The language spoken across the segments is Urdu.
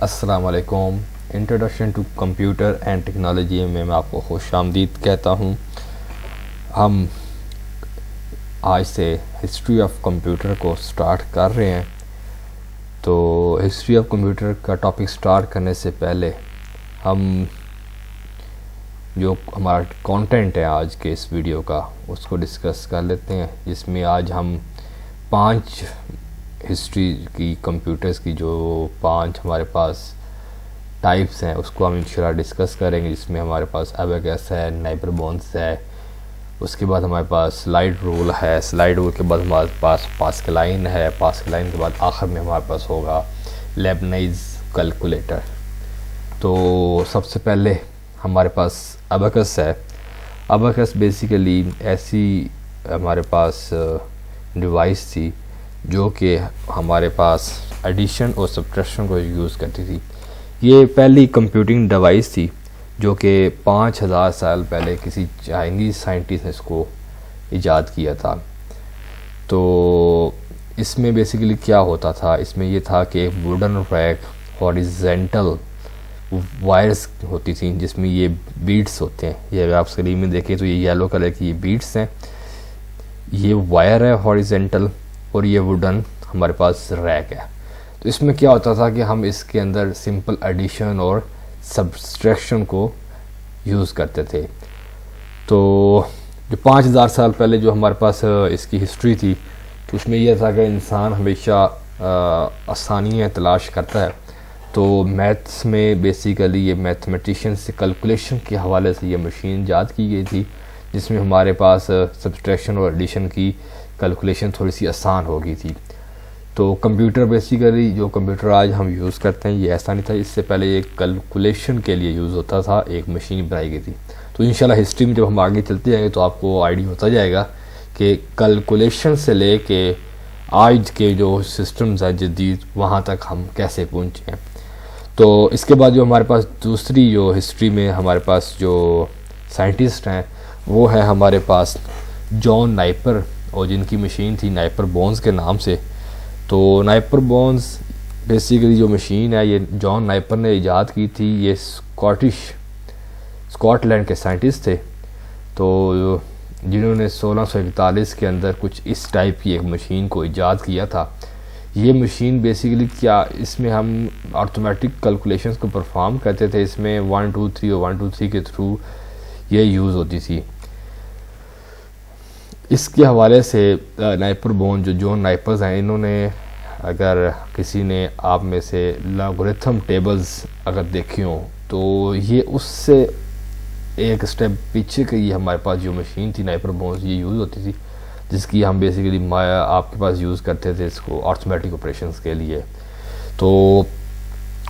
السلام علیکم. Introduction to computer and technology میں آپ کو خوش آمدید کہتا ہوں. ہم آج سے ہسٹری آف کمپیوٹر کو سٹارٹ کر رہے ہیں. تو ہسٹری آف کمپیوٹر کا ٹاپک سٹارٹ کرنے سے پہلے ہم جو ہمارا کانٹینٹ ہے آج کے اس ویڈیو کا اس کو ڈسکس کر لیتے ہیں، جس میں آج ہم 5 ہسٹری کی کمپیوٹرز کی جو 5 ہمارے پاس ٹائپس ہیں اس کو ہم انشاءاللہ ڈسکس کریں گے، جس میں ہمارے پاس ابیکس ہے، نائبر بونز ہے، اس کے بعد ہمارے پاس سلائڈ رول ہے، سلائڈ رول کے بعد ہمارے پاس پاسکلائن ہے، پاسکلائن کے بعد آخر میں ہمارے پاس ہوگا لیبنائز کیلکولیٹر. تو سب سے پہلے ہمارے پاس ابیکس ہے. ابیکس بیسیکلی ایسی ہمارے پاس ڈیوائس تھی جو کہ ہمارے پاس ایڈیشن اور سبٹریکشن کو یوز کرتی تھی. یہ پہلی کمپیوٹنگ ڈیوائس تھی جو کہ 5000 سال پہلے کسی چائنیز سائنٹسٹ نے اس کو ایجاد کیا تھا. تو اس میں بیسیکلی کیا ہوتا تھا، اس میں یہ تھا کہ ایک ووڈن ریک ہاریزونٹل وائرز ہوتی تھیں جس میں یہ بیٹس ہوتے ہیں. یہ اگر آپ اسکرین میں دیکھیں تو یہ یلو کلر کی یہ بیٹس ہیں، یہ وائر ہے ہاریزونٹل اور یہ ووڈن ہمارے پاس ریک ہے. تو اس میں کیا ہوتا تھا کہ ہم اس کے اندر سمپل ایڈیشن اور سبٹریکشن کو یوز کرتے تھے. تو جو 5000 سال پہلے جو ہمارے پاس اس کی ہسٹری تھی تو اس میں یہ تھا کہ انسان ہمیشہ آسانیاں تلاش کرتا ہے. تو میتھس میں بیسیکلی یہ میتھمیٹیشین سے کیلکولیشن کے حوالے سے یہ مشین ایجاد کی گئی تھی، جس میں ہمارے پاس سبٹریکشن اور ایڈیشن کی کیلکولیشن تھوڑی سی آسان ہو گئی تھی. تو کمپیوٹر بیسیکلی جو کمپیوٹر آج ہم یوز کرتے ہیں یہ ایسا نہیں تھا. اس سے پہلے یہ کیلکولیشن کے لیے یوز ہوتا تھا، ایک مشین بنائی گئی تھی. تو انشاءاللہ ہسٹری میں جب ہم آگے چلتے جائیں گے تو آپ کو آئیڈیا ہوتا جائے گا کہ کیلکولیشن سے لے کے آج کے جو سسٹمز ہیں جدید وہاں تک ہم کیسے پہنچے ہیں. تو اس کے بعد جو ہمارے پاس دوسری جو ہسٹری میں ہمارے پاس جو سائنٹسٹ ہیں وہ ہے ہمارے پاس جان نائپر، اور جن کی مشین تھی نائپر بونز کے نام سے. تو نائپر بونز بیسیکلی جو مشین ہے یہ جان نائپر نے ایجاد کی تھی. یہ اسکاٹ لینڈ کے سائنٹسٹ تھے تو جنہوں نے 1641 کے اندر کچھ اس ٹائپ کی ایک مشین کو ایجاد کیا تھا. یہ مشین بیسیکلی کیا، اس میں ہم آٹومیٹک کیلکولیشنز کو پرفارم کرتے تھے. اس میں 1 2 3 اور 1 2 3 کے تھرو یہ یوز ہوتی تھی. اس کے حوالے سے نائپر بون جو جان نائپرز ہیں، انہوں نے اگر کسی نے آپ میں سے لاگرتھم ٹیبلز اگر دیکھی ہوں تو یہ اس سے ایک سٹیپ پیچھے کی یہ ہمارے پاس جو مشین تھی نائپر بونز یہ یوز ہوتی تھی، جس کی ہم بیسیکلی آپ کے پاس یوز کرتے تھے اس کو آٹومیٹک آپریشنز کے لیے. تو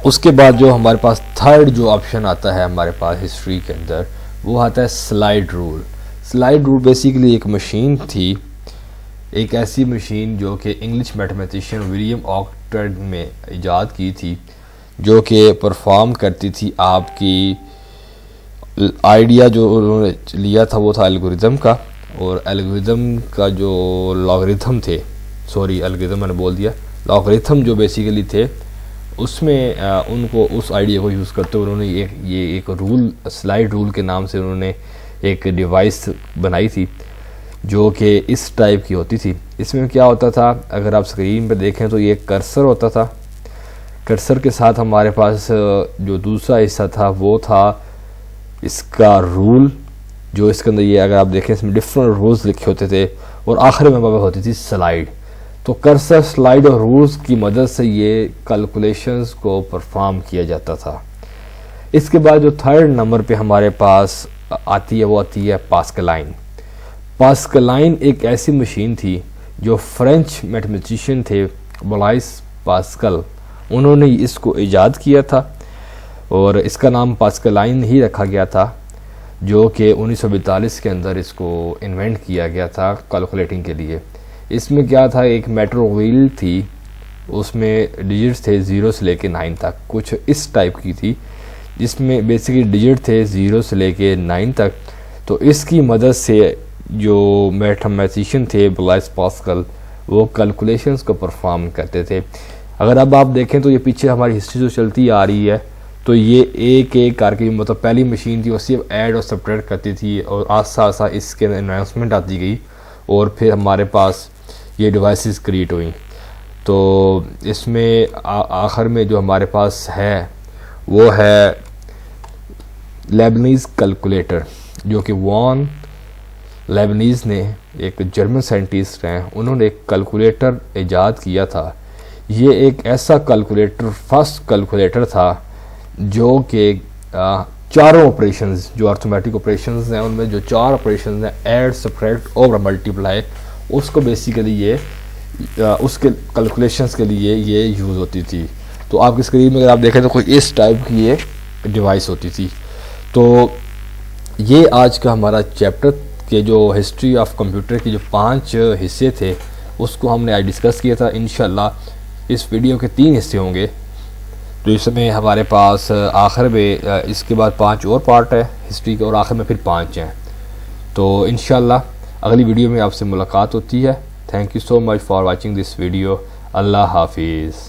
اس کے بعد جو ہمارے پاس تھرڈ جو آپشن آتا ہے ہمارے پاس ہسٹری کے اندر وہ آتا ہے slide rule. Slide rule basically ایک مشین تھی، ایک ایسی مشین جو کہ انگلش میتھمیٹیشین ولیم آکٹر نے ایجاد کی تھی، جو کہ پرفارم کرتی تھی آپ کی آئیڈیا جو انہوں نے لیا تھا وہ تھا الگوریتم کا. اور الگوریتم کا جو الگوریتم میں نے بول دیا، لاگرتھم جو بیسیکلی تھے اس میں ان کو اس آئیڈیا کو یوز کرتے ہوئے انہوں نے یہ ایک رول سلائڈ رول کے نام سے انہوں نے ایک ڈیوائس بنائی تھی جو کہ اس ٹائپ کی ہوتی تھی. اس میں کیا ہوتا تھا، اگر آپ اسکرین پہ دیکھیں تو یہ کرسر ہوتا تھا. کرسر کے ساتھ ہمارے پاس جو دوسرا حصہ تھا وہ تھا اس کا رول، جو اس کے اندر یہ اگر آپ دیکھیں اس میں ڈفرنٹ رولز لکھے ہوتے تھے، اور آخر میں ہوتی تھی سلائڈ. تو کرسر، سلائڈ اور رولز کی مدد سے یہ کیلکولیشنز کو پرفارم کیا جاتا تھا. اس کے بعد جو تھرڈ نمبر پہ ہمارے پاس آتی ہے وہ آتی ہے پاسکلائن. پاسکلائن ایک ایسی مشین تھی جو فرینچ میتھمیٹیشین تھے بلائس پاسکل، انہوں نے اس کو ایجاد کیا تھا اور اس کا نام پاسکلائن ہی رکھا گیا تھا، جو کہ 1942 کے اندر اس کو انوینٹ کیا گیا تھا کیلکولیٹنگ کے لیے. اس میں کیا تھا، ایک میٹر ویل تھی، اس میں ڈیجٹس تھے 0 سے لے کے 9 تک، کچھ اس ٹائپ کی تھی جس میں بیسیکلی ڈیجٹ تھے 0 سے لے کے 9 تک. تو اس کی مدد سے جو میتھمیٹیشین تھے بلائس پاسکل وہ کیلکولیشنز کو پرفارم کرتے تھے. اگر اب آپ دیکھیں تو یہ پیچھے ہماری ہسٹری جو چلتی آ رہی ہے تو یہ ایک ایک کر کے مطلب پہلی مشین تھی وہ صرف ایڈ اور سبٹریکٹ کرتی تھی، اور آہستہ آہستہ اس کے انہانسمنٹ آتی گئی اور پھر ہمارے پاس یہ ڈیوائسز کریٹ ہوئیں. تو اس میں آخر میں جو ہمارے پاس ہے وہ ہے لیبنیز کیلکولیٹر، جو کہ وان لیبنیز نے ایک جرمن سائنٹسٹ ہیں، انہوں نے ایک کیلکولیٹر ایجاد کیا تھا. یہ ایک ایسا کیلکولیٹر، فرسٹ کیلکولیٹر تھا جو کہ چاروں آپریشنز جو ارتھمیٹک آپریشنز ہیں ان میں جو 4 آپریشنز ہیں ایڈ، سبٹریکٹ اور ملٹیپلائی، اس کو بیسیکلی یہ اس کے کیلکولیشنز کے لیے یہ یوز ہوتی تھی. تو آپ کی اسکرین میں اگر آپ دیکھیں تو کوئی اس ٹائپ کی یہ ڈیوائس ہوتی تھی. تو یہ آج کا ہمارا چیپٹر کے جو ہسٹری آف کمپیوٹر کے جو 5 حصے تھے اس کو ہم نے آج ڈسکس کیا تھا. انشاءاللہ اس ویڈیو کے 3 حصے ہوں گے. تو اس میں ہمارے پاس آخر میں اس کے بعد 5 اور پارٹ ہے ہسٹری کے، اور آخر میں پھر 5 ہیں. تو انشاءاللہ اگلی ویڈیو میں آپ سے ملاقات ہوتی ہے. Thank you so much for watching this video. اللہ حافظ.